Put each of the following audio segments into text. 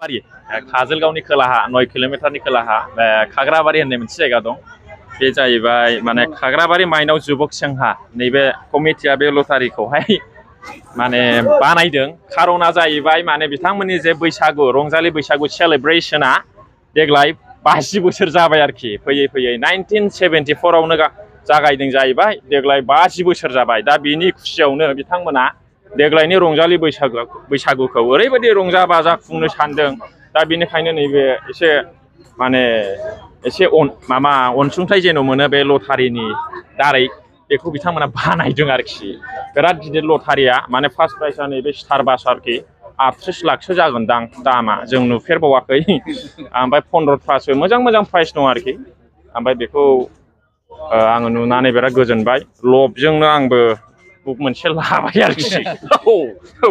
बारि काजलगावनि खोलाहा 9 किल'मिटारनि खोलाहा खाग्राबारि होननाय मोनसे जायगा दं। बे जाहैबाय माने खाग्राबारि माइनाव जुबक संघा नैबे कमिटिया बे लटारिखौहाय माने बानायदों। खारना जाहैबाय माने बिथांमोननि जे बैसागु रंजालि बैसागु सेलिब्रेशना देग्लाय 50 बोसोर जाबाय आरोखि। फैयै फैयै 1974 आवनो जागायदों जाहैबाय। देग्लाय 50 बोसोर जाबाय। दा बिनि खुसियावनो बिथांमोना देग्लायनि रंजालि बैसागुखौ ओरैबायदि रंजा बाजा खुंनो सानदों। दा बेनिखायनो नैबे एसे माने एसे अनसुंथाइ जेन' मोनो बे लटारिनि दारै बेखौ बिथांमोना बानायदों आरोखि। बिराद गिदिर लटारिया माने फार्स्ट प्राइजआ नैबे स्टार बास आरोखि 38 लाखसो जागोनदां दामा जों नुफेरबावाखै। ओमफ्राय 15थासो मोजां प्राइज दं आरोखि। ओमफ्राय बेखौ आङो नुनानै बिराद गोजोनबाय। लबजोंनो आंबो बुक मोनसे लाबाय आरोखि। औ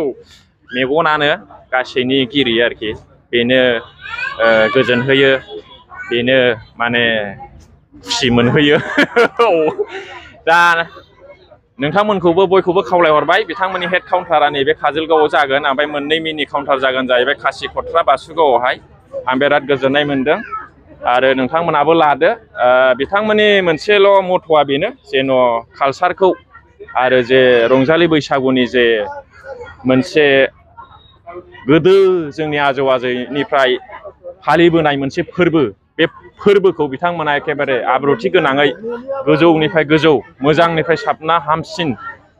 मेगनानो गासैनि गिरि आरोखि। बेनो गोजोन होयो, बेनो माने खुसि मोनहोयो। दा नोंथांमोनखौबो बयखौबो खावलायहरबाय। बिथांमोननि हेड काउन्टारा नैबे काजलगावआव जागोन। ओमफ्राय मोननै मिनि काउन्टार जागोन जाहैबाय खासिक'ट्रा बासुगावआवहाय। आं बिराद गोजोननाय मोनदों। आरो नोंथांमोनाबो लादो। बिथांमोननि मोनसेल' मथ'आ बेनो जेन' कालसारखौ आरो जे रंजालि बैसागुनि जे मोनसे गोदो जोंनि आजौ आजैनिफ्राय फालिबोनाय मोनसे फोरबो, बे फोरबोखौ बिथांमोना एखेबारे आब्रुथि गोनाङै गोजौनिफ्राय गोजौ मोजांनिफ्राय साबना हामसिन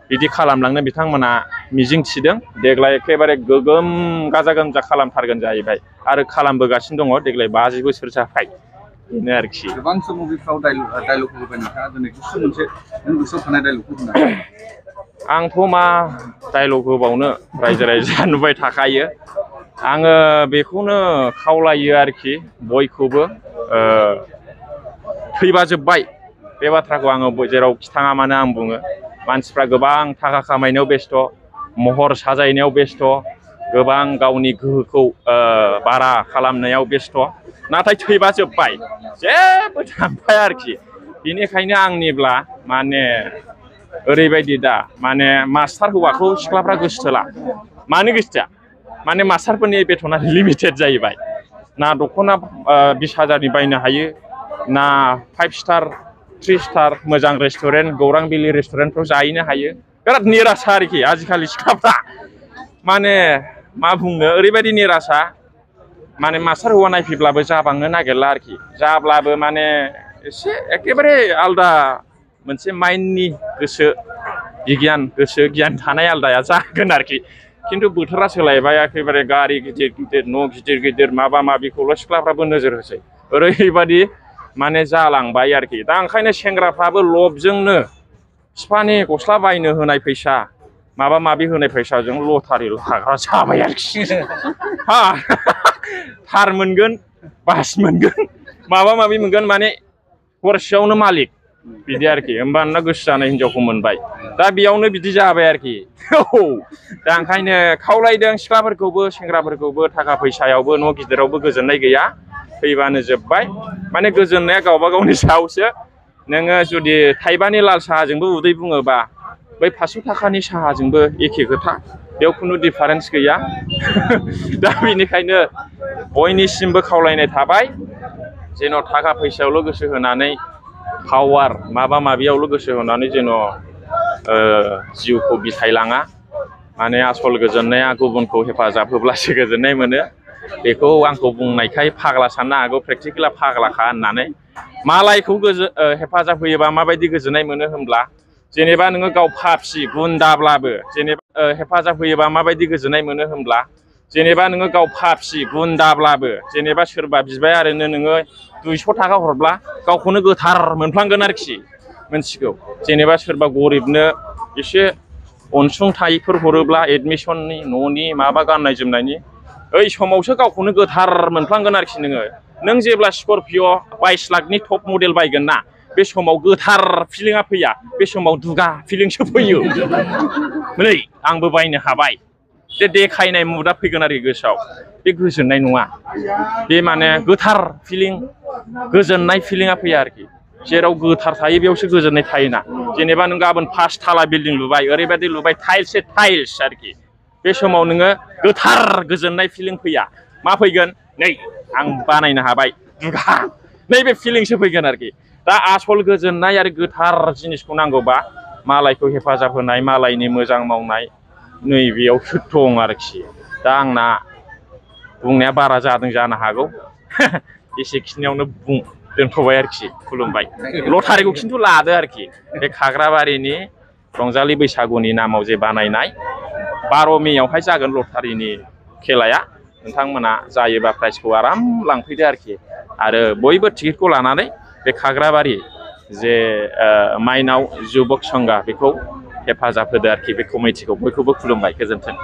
बिदि खालामलांनो बिथांमोना मिजिं थिदों। देग्लाय एखेबारे गोगोम गाजा गोमजा खालामथारगोन जाहैबाय आरो खालामबोगासिनो दङ। देग्लाय 50 बोसोर जाबाय बेनो आरोखि। गोबां मुभिफ्राव डायलग होबाय नोंथाङा दिनै गुसुं मोनसे नों गोसोआव थानाय डायलगखौ बुंनो। आंथ' मा डायलग होबावनो, रायजो राजा नुबाय थाखायो। आङो बेखौनो खावलायो आरोखि बयखौबो थैबा जोब्बाय बे बाथ्राखौ आङो जेरावखि थाङा मानो आं बुङो। मानसिफ्रा गोबां थाखा खामायनायाव बेस्थ', महर साजायनायाव बेस्थ', गोबां गावनि गोहोखौ बारा खालामनायाव बेस्थ'। नाथाय थैबा जोब्बाय, जेबो थांफाया आरोखि। बेनिखायनो आंनिब्ला माने ओरैबायदि दा माने मास्टार हौवाखौ सिख्लाफ्रा गोसोथोला। मानो गोसोथोआ? माने मास्टारफोरनि बेथना लिमिटेड जाहैबाय। ना दख'ना 20,000नि बायनो हायो, ना 5 स्टार 3 स्टार मोजां रेस्टुरेन्ट गौरां बिलि रेस्टुरेन्टफ्राव जाहैनो हायो। बिराद निरासा आरोखि आजिखालि सिख्लाफ्रा। माने मा बुंनो, ओरैबायदि निरासा माने मास्टार हौवा नायफैब्लाबो जाबांनो नागिरला आरोखि। जाब्लाबो माने एसे एखेबारे आलदा मोनसे माइन्डनि गोसो गियान थानाय आलदाया जागोन आरोखि। खिन्थु बोथोरा सोलायबाय, एखेबारे गारि गिदिर गिदिर, न' गिदिर गिदिर माबा माबिखौल' सिख्लाफ्राबो नोजोर होसै। ओरैबायदि माने जालांबाय आरोखि। दा ओंखायनो सेंग्राफ्राबो लबजोंनो बिफानि गस्ला बायनो होनाय फैसा, माबा माबि होनाय फैसाजों लटारि लाग्रा जाबाय आरोखि। थार मोनगोन, बास मोनगोन, माबा माबि मोनगोन, माने हरसेयावनो मालिक बिदि आरोखि। होमबाना गोसो जानाय हिनजावखौ मोनबाय। दा बेयावनो बिदि जाबाय आरोखि। दा ओंखायनो खावलायदों सिख्लाफोरखौबो सेंग्राफोरखौबो, थाखा फैसायावबो न' गिदिरावबो गोजोननाय गैया, फैबानो जोब्बाय। माने गोजोननाया गावबा गावनि सायावसो। नोङो जुदि थाइबानि लाल साहाजोंबो उदै बुङोबा बै 500 थाखानि साहाजोंबो एखे खोथा, बेयाव खुनु डिफारेन्स गैया। दा बेनिखायनो बयनिसिमबो खावलायनाय थाबाय जेन' थाखा फैसायावल' गोसो होनानै, पावार माबा माबियावल' गोसो होनानै जेन' जिउखौ बिथायलाङा। माने आसल गोजोननाया गुबुनखौ हेफाजाब होब्लासो गोजोननाय मोनो। बेखौ आंखौ बुंनायखाय फाग्ला साननो हागौ, प्रेक्टिकेला फाग्लाखा होननानै। मालायखौ हेफाजाब होयोबा माबायदि गोजोननाय मोनो होनब्ला, जेनेबा नोङो गाव फाफि गुन्दाब्लाबो जेनेबा हेफाजाब होयोबा माबायदि गोजोननाय मोनो होनब्ला, जेनेबा नोङो गाव फाफि गुन्दाब्लाबो जेनेबा सोरबा बिबाय आरोनो नोङो 200 थाखा हरब्ला गावखौनो गोथार मोनफ्लांगोन आरोखि। मोनसिगौ जेनेबा सोरबा गरिबनो एसे अनसुंथाइफोर हरोब्ला एडमिसननि, न'नि माबा गाननाय जोमनायनि, ओइ समावसो गावखौनो गोथार मोनफ्लांगोन आरोखि नोङो। नों जेब्ला स्करपिय' 22 लाखनि टप मडेल बायगोन ना, बे समाव गोथार फिलिंआ फैया, बे समाव दुगा फिलिंसो फैयो। नै आंबो बायनो हाबाय, बे देखायनाय मुदा फैगोन आरोखि गोसोआव। बे गोजोननाय नङा, बे माने गोथार फिलिं, गोजोननाय फिलिंआ फैया आरोखि। जेराव गोथार थायो बेयावसो गोजोननाय थायोना। जेनेबा नों गाबोन 5 थाला बिल्डिं लुबाय, ओरैबायदि लुबाय टाइल्स आरोखि। बे समाव नोङो गोथार गोजोननाय फिलिं फैया। मा फैगोन नै आं बानायनो हाबाय दुगा नैबे फिलिंसो फैगोन आरोखि दा आसल गोजोननाय आरो गोथार जिनिसखौ नांगौबा मालायखौ हेफाजाब होनाय मालायनि मोजां मावनाय नैबेयावसो दं आरोखि दा आंना बुंनाया बारा जादों जानो हागौ एसेखिनियावनो दोनथ'बाय आरोखि खुलुमबाय लटारिखौ खिन्थु लादो आरोखि बे खाग्राबारिनि रंजालि बैसागुनि नामाव जे बानायनाय 12 मेआवहाय जागोन लटारिनि खेलाया नोंथांमोना जायोबा प्राइजखौ आराम लांफैदो आरोखि आरो बयबो टिकेटखौ लानानै बे खाग्राबारि जे माइनाव जुबक संघ बेखौ हेफाजाब होदो आरोखि बे कमिटिखौ बयखौबो खुलुमबाय गोजोन्थों